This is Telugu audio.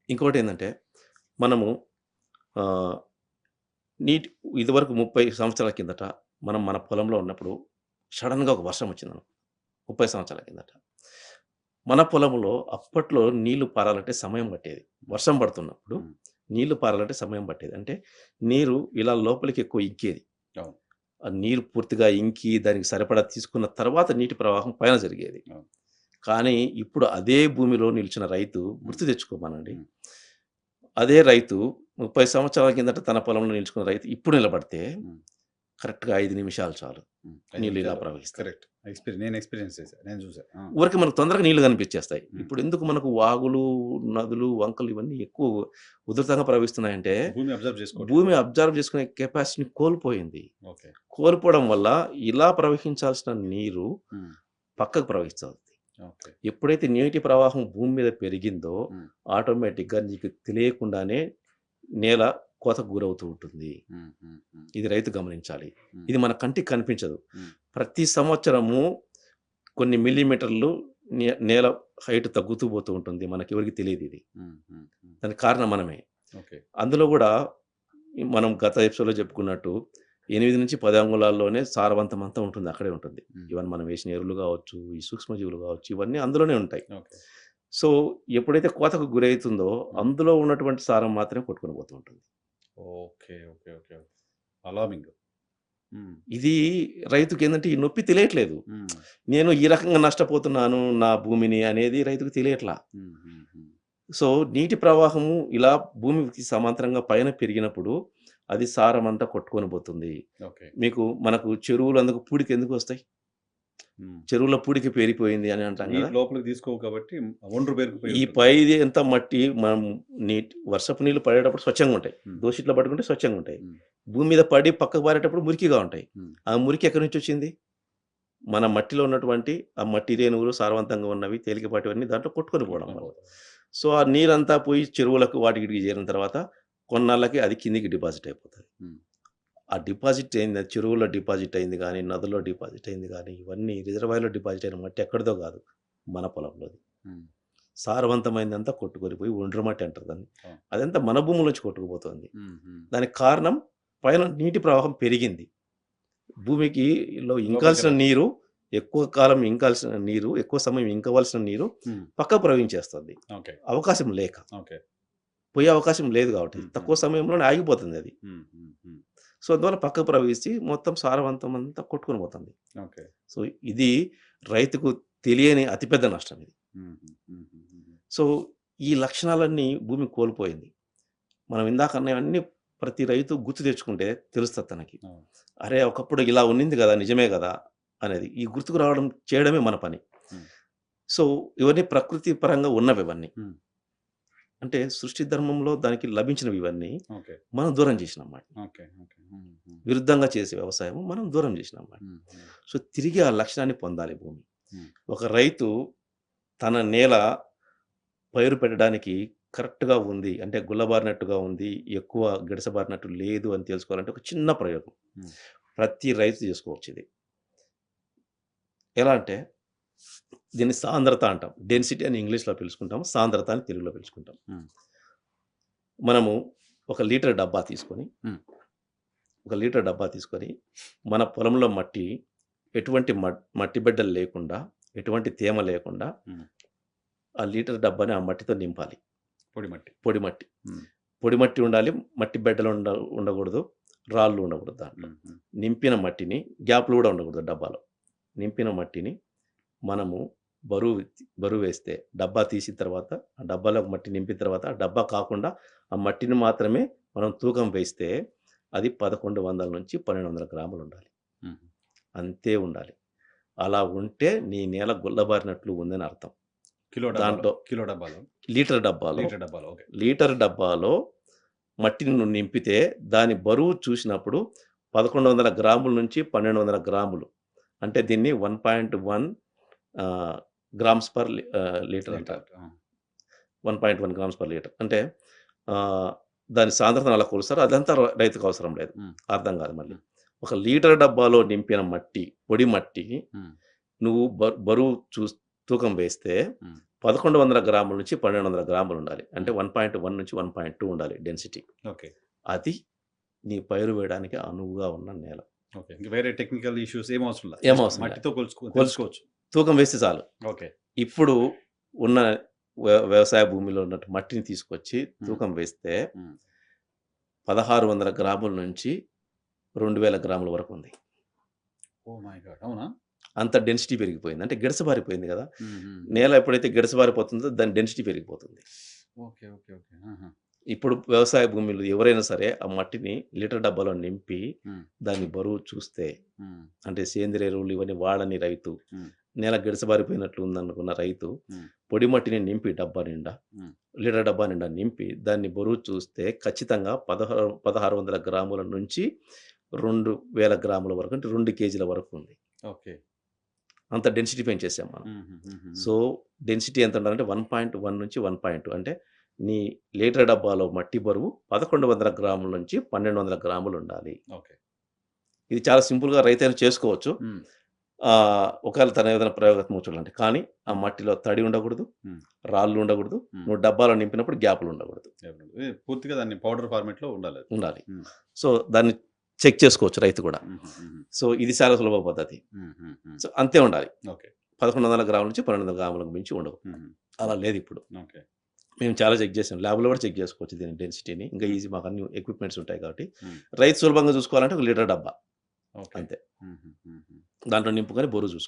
ఇంకోటేందంటే, మనము ఆహ్, నీటి ఇదివరకు 30 సంవత్సరాల కిందట మనం మన పొలంలో ఉన్నప్పుడు సడెన్‌గా ఒక వర్షం వచ్చిందనుకో 30 సంవత్సరాల కిందట. మన పొలంలో అప్పట్లో నీళ్లు పారాలంటే సమయం పట్టేది. వర్షం పడుతున్నప్పుడు హ్మ్. నీళ్లు పారాలంటే సమయం పట్టేది. అంటే నీరు ఇలా లోపలికి ఎక్కువ ఇంకేది. అవును. ఆ నీరు పూర్తిగా ఇంకి దానికి సరిపడా తీసుకున్న తర్వాత నీటి ప్రవాహం పైన జరిగేది. అవును. కానీ ఇప్పుడు అదే భూమిలో నిలిచిన రైతు హ్మ్. గుర్తు తెచ్చుకోమనండి. హ్మ్. అదే రైతు 30 సంవత్సరాల కిందట తన పొలంలో నిలుచుకున్న రైతు ఇప్పుడు నిలబడితే హ్మ్. కరెక్ట్‌గా 5 నిమిషాలు చాలు. 5 నీళ్ళు ఇలా నిమిషాలు ప్రవహిస్తాయి. కరెక్ట్. నేను ఎక్స్‌పీరియన్స్ చేశా. నేను చూసా. ఆ! ఊరికే మనకు తొందరగా నీళ్లు కనిపించేస్తాయి. హ్మ్. ఇప్పుడెందుకు మనకు వాగులు, నదులు, వంకలు ఇవన్నీ ఎక్కువ ఉధృతంగా ప్రవహిస్తున్నాయంటే, భూమి అబ్జర్వ్ చేసుకోవట్లేదు. భూమి అబ్జర్వ్ చేసుకునే కెపాసిటీని కోల్పోయింది. ఓకే. కోల్పోవడం వల్ల ఇలా ప్రవహించాల్సిన నీరు హ్మ్. పక్కకు ప్రవహిస్తుంది. ఓకే. ఎప్పుడైతే నీటి ప్రవాహం భూమి మీద పెరిగిందో, హ్మ్. ఆటోమేటిక్‌గా నీకు తెలియకుండానే నేల కోతకు గురవుతూ ఉంటుంది. హ్మ్. హ్మ్. హ్మ్. ఇది రైతు గమనించాలి. హ్మ్. ఇది మన కంటికి కనిపించదు. హ్మ్. ప్రతి సంవత్సరము కొన్ని మిల్లీమీటర్లు నేల హైట్ తగ్గుతూ పోతూ ఉంటుంది. మనకెవరికీ తెలీదిది. హ్మ్. హ్మ్. హ్మ్. దానికి కారణం మనమే. ఓకే. అందులో గూడా మనం గత ఎపిసోడ్‌లో చెప్పుకున్నట్టు 8-10 అంగుళాల్లోనే సారవంతమంతా ఉంటుంది. అక్కడే ఉంటుంది. హ్మ్. ఈవెన్ మనం వేసిన ఎరువులు గావచ్చు, ఈ సూక్ష్మజీవులు గావచ్చు, ఇవన్నీ అందులోనే ఉంటాయి. ఓకే. సో, ఎప్పుడైతే కోతకు గురైతుందో, హ్మ్. అందులో ఉన్నటువంటి సారం మాత్రమే కొట్టుకొని పోతూ ఉంటుంది. Okay. Okay. Okay. Okay. Alarming. హ్మ్. ఇది రైతుకేందంటే ఈ నొప్పి తెలియట్లేదు. హ్మ్. నేను ఈ రకంగా నష్టపోతున్నాను నా భూమిని అనేది రైతుకు తెలియట్లా. హ్మ్. హ్మ్. హ్మ్. సో, నీటి ప్రవాహము ఇలా భూమికి సమాంతరంగా పైన పెరిగినప్పుడు, అది సారమంతా కొట్టుకొని పోతుంది. ఓకే. మనకు చెరువులు అందుకు పూడికెందుకొస్తాయి? హ్మ్. చెరువులో పూడిక పేరిపోయింది అని అంటాం గదా! నీరు లోపలికి తీసుకోవు కాబట్టి ఒండ్రు పేరుకుపోయి ఈ ఉంటుంది. పైది అంతా మట్టి మనం వర్షపు నీళ్ళు పడేటప్పుడు స్వచ్ఛంగుంటాయి. హ్మ్. దోసిట్లో పట్టుకుంటే స్వచ్ఛంగుంటాయి. హ్మ్. భూమి మీద పడి పక్కకు పారేటప్పుడు మురికిగా ఉంటాయి. హ్మ్. ఆ మురికి ఎక్కడి నుంచొచ్చింది? మన మట్టిలో ఉన్నటువంటి ఆ మట్టి రేణువులు సారవంతంగా ఉన్నవి, తేలికపాటివన్నీ దాంట్లో కొట్టుకొని పోవడం కొట్టుకొని వల్ల. పోతాం. సో, ఆ నీరంతా పోయి చెరువులకు వాటికి వీటికి చేరిన తర్వాత కొన్నాళ్ళకి అది కిందికి డిపాజిట్ అయిపోతది. హ్మ్. ఆ డిపాజిట్ అయింది చెరువులో డిపాజిట్ అయింది గానీ, నదుల్లో డిపాజిట్ అయింది గానీ, ఇవన్నీ రిజర్వాయర్‌లో డిపాజిట్ అయిన మట్టి ఎక్కడిదో గాదు. మన పొలంలోది. హ్మ్. సారవంతమైనదంతా కొట్టుకొని పోయి ఒండ్రు మట్టి అంటారు దాన్ని. అవును. అదంతా మన భూమిలోంచి కొట్టుకుపోతుంది. హ్మ్. హ్మ్. దానికి కారణం పైన నీటి ప్రవాహం పెరిగింది. భూమికి లోపలికి ఇంకాల్సిన నీరు ఎక్కువ కాలం ఇంకాల్సిన నీరు, ఎక్కువ సమయం ఇంకవలసిన నీరు హ్మ్. పక్కకు ప్రవహించేస్తుంది. ఓకే. అవకాశం లేక. ఓకే. పోయే అవకాశం లేదు గాబట్టి. హ్మ్. హ్మ్. తక్కువ సమయంలోనే ఆగిపోతుందది. హ్మ్. హ్మ్. హ్మ్. సో, అందువల్ల పక్కకు ప్రవహించి మొత్తం సారవంతం అంతా కొట్టుకొని పోతుంది. ఓకే. సో, ఇది రైతుకు తెలియని అతిపెద్ద నష్టం ఇది. హుహు. హుహుహుహు. సో, ఈ లక్షణాలన్నీ భూమి కోల్పోయింది. మనం ఇందాక అన్నవన్నీ ప్రతి రైతు గుర్తు తెచ్చుకుంటే తెలుస్తది తనకి. అవును. అరే! ఒకప్పుడు ఇలా ఉన్నింది గదా! నిజమే గదా! అనేది. ఈ గుర్తుకు రావడం చేయడమే మన పని. హ్మ్. సో, ఇవన్నీ ప్రకృతి పరంగా ఉన్నవివన్నీ. హ్మ్. అంటే సృష్టి ధర్మంలో దానికి లభించినవివన్నీ ఓకే. మనం దూరం చేసినాం వాటిని. ఓకే. ఓకే. హ్మ్. హ్మ్. విరుద్ధంగా చేసే వ్యవసాయం మనం దూరం చేసినాం వాటిని. హ్మ్. హ్మ్. సో, తిరిగి ఆ లక్షణాన్ని పొందాలి భూమి. హ్మ్. ఒక రైతు తన నేల పైరు పెట్టడానికి కరెక్ట్‌గా ఉంది. అంటే గుల్లబారినట్టుగా ఉంది. ఎక్కువ గిడసబారినట్టు లేదు అని తెలుసుకోవాలంటే ఒక చిన్న ప్రయోగం. హ్మ్. ప్రతి రైతు చేసుకోవచ్చిది. ఎలా అంటే దీన్ని సాంద్రత అంటాం. హ్మ్. డెన్సిటీ అని ఇంగ్లీష్‌లో పిలుచుకుంటాం. సాంద్రత అని తెలుగులో పిలుచుకుంటాం. హ్మ్. మనము ఒక లీటర్ డబ్బా తీసుకొని, హ్మ్. ఒక లీటర్ డబ్బా తీసుకొని, మన పొలంలో మట్టి ఎటువంటి మట్టి బిడ్డలు లేకుండా, ఎటువంటి తేమ లేకుండా హ్మ్. ఆ లీటర్ డబ్బాని ఆ మట్టితో నింపాలి. పొడి మట్టి. పొడి మట్టి. హ్మ్. పొడి మట్టి ఉండాలి. మట్టి బిడ్డలు ఉండకూడదు. రాళ్ళు ఉండకూడదు దాంట్లో. హ్మ్. హ్మ్. నింపిన మట్టిని గ్యాప్‌లు గూడా ఉండకూడదు డబ్బాలో. నింపిన మట్టిని మనము బరువేస్తే డబ్బా తీసిన తర్వాత, ఆ డబ్బాలో మట్టి నింపిన తర్వాత, ఆ డబ్బా కాకుండా ఆ మట్టిని మాత్రమే మనం తూకం వేస్తే అది 1100-1200 గ్రాములుండాలి. హుహు. అంతే ఉండాలి. అలా ఉంటే నీ నేల గుల్లబారినట్లు ఉందని అర్థం. దాంట్లో కిలో డబ్బాలో, లీటర్ డబ్బాలో, లీటర్ డబ్బాలో. ఓకే. లీటర్ డబ్బాలో మట్టిని నువ్వు నింపితే దాని బరువు చూసినప్పుడు 1100 గ్రాముల నుంచి 1200 గ్రాములు. అంటే దీన్ని 1.1 గ్రామ్స్ పర్ లీటర్ లీటర్. అంటారు. ఆ! 1.1 గ్రామ్స్ పర్ లీటర్. అంటే ఆహ్, దాని సాంద్రతను అలా కొలుస్తారు. అదంతా రైతుకు అవసరం లేదు. హ్మ్. అర్థం కాదు మళ్ళీ. హ్మ్. ఒక లీటర్ డబ్బాలో నింపిన మట్టి, పొడి మట్టి హ్మ్. నువ్వు బరువు తూకం వేస్తే హ్మ్. 1100 గ్రాముల నుంచి 1200 గ్రాములు ఉండాలి. అంటే 1.1 నుంచి 1.2 ఉండాలి డెన్సిటీ. ఓకే. అది నీ పైరు వేయడానికి అనువుగా ఉన్న నేల. ఓకే. ఇంక వేరే టెక్నికల్ ఇష్యూస్ ఏం అవసరం లేదు. ఏం జస్ట్ అవసరం లేదు. మట్టితో కొలుచుకో తెలుసుకోవచ్చు. తూకం వేస్తే చాలు. ఓకే. ఇప్పుడు ఉన్న వ్యవసాయ భూమిలో ఉన్నట్టు మట్టిని తీసుకొచ్చి హ్మ్. తూకం వేస్తే హ్మ్. 1600 గ్రాముల నుంచి 2000 గ్రాముల వరకు ఉంది. Oh my God! అవునా? అంత డెన్సిటీ పెరిగిపోయింది. అంటే గిడసబారిపోయింది కదా! హుహు. నేల ఎప్పుడైతే గిడసబారిపోతుందో దాని డెన్సిటీ పెరిగిపోతుంది. ఓకే. ఓకే. ఓకే. ఆహా! ఇప్పుడు వ్యవసాయ భూమిలో ఎవరైనా సరే ఆ మట్టిని లీటర్ డబ్బాలో నింపి హ్మ్. దాని బరువు చూస్తే హ్మ్. అంటే సేంద్రియ ఎరువులు ఇవన్నీ వాడని రైతు, హ్మ్. నేల గిడసబారిపోయినట్లు ఉందనుకున్న రైతు హ్మ్. పొడి మట్టిని నింపి డబ్బా నిండా, హ్మ్. లీటర్ డబ్బా నిండా నింపి దాన్ని బరువు చూస్తే ఖచ్చితంగా 1600 గ్రాముల నుంచి 2000 గ్రాముల వరకు అంటే 2 కేజీల వరకు ఉంది. ఓకే. అంత డెన్సిటీ పెంచేసాం మనం. హుహుహుహు. సో, డెన్సిటీ ఎంత ఉండాలంటే 1.1 నుంచి 1.2 అంటే నీ లీటర్ డబ్బాలో మట్టి బరువు 1100 గ్రాముల నుంచి 1200 గ్రాములు ఉండాలి. ఓకే. ఇది చాలా సింపుల్‌గా రైతైనా చేసుకోవచ్చు. హ్మ్. ఒకవేళ తను ఏదైనా ప్రయోగాత్మకంగా చూడాలంటే. కానీ ఆ హ్మ్. మట్టిలో తడి ఉండకూడదు, హ్మ్. రాళ్ళు ఉండకూడదు, హ్మ్. నువ్వు డబ్బాలో నింపినప్పుడు గ్యాప్‌లు ఉండకూడదు. పూర్తిగా దాన్ని పౌడర్ ఫార్మాట్‌లో ఉండాలి అది. ఉండాలి. హ్మ్. సో, దాన్ని చెక్ చేసుకోవచ్చు రైతు కూడా. హుహుహుహు. సో, ఇది చాలా సులభ పద్ధతి. హుహుహు. సో, అంతే ఉండాలి. ఓకే. 1100 గ్రాముల నుంచి 1200 గ్రాములకు మించి ఉండవు. హుహు. అలా లేదు ఇప్పుడు. ఓకే. మేము చాలా చెక్ చేసాం. ల్యాబ్‌లో కూడా చెక్ చేసుకోవచ్చు దీని డెన్సిటీని. ఇంకా హ్మ్. ఈజీ మాకు అన్ని ఎక్విప్‌మెంట్స్ ఉంటాయి కాబట్టి. హ్మ్. రైతు సులభంగా చూసుకోవాలంటే ఒక లీటర్ డబ్బా ఓకే. అంతే. హుహుహుహు. దాంట్లో నింపుకొని బరువు చూసుకోవాలి.